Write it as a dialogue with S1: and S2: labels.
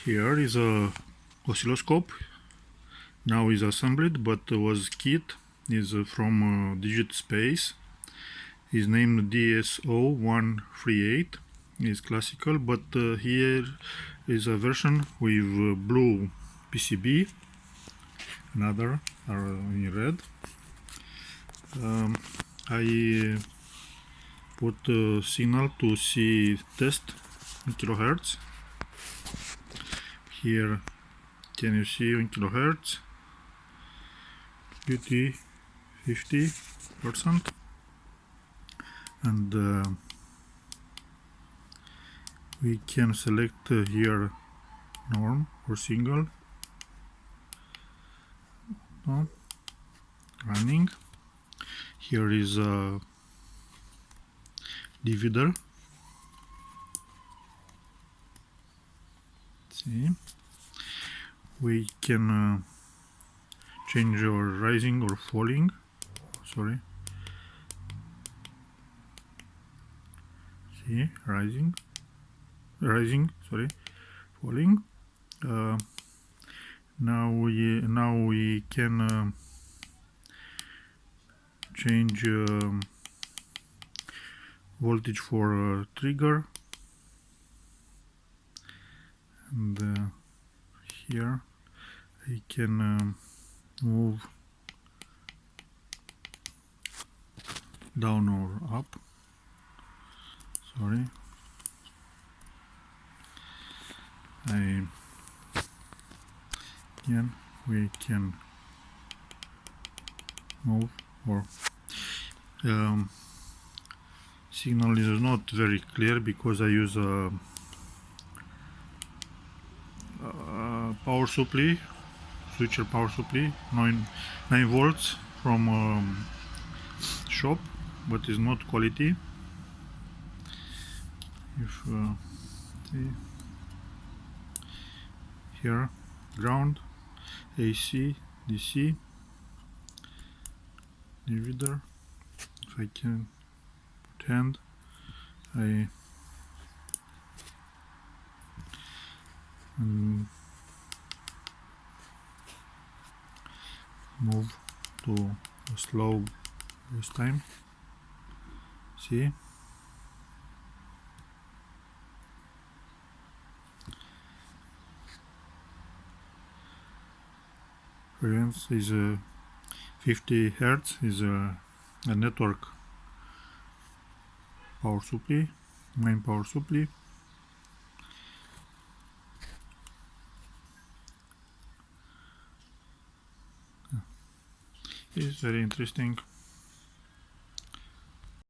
S1: Here is a oscilloscope. Now is assembled, but was kit is from Digitspace. Is named DSO138. Is classical, but here is a version with blue PCB. Another are in red. I put signal to see test in kilohertz. Here can you see in kilohertz? 50%, and we can select here norm or single. No. Running. Here is a divider. See, we can change our rising or falling. Sorry. See, rising. Sorry, falling. Now we can change voltage for trigger, and here I can move down or up. Sorry, we can move, or signal is not very clear because I use a power supply, switcher power supply, 9 volts from shop, but is not quality. If see here, ground, AC, DC, divider. If I can put hand, I move to a slow this time. See, frequency is 50 Hertz. Is a network power supply, main power supply. It's very interesting.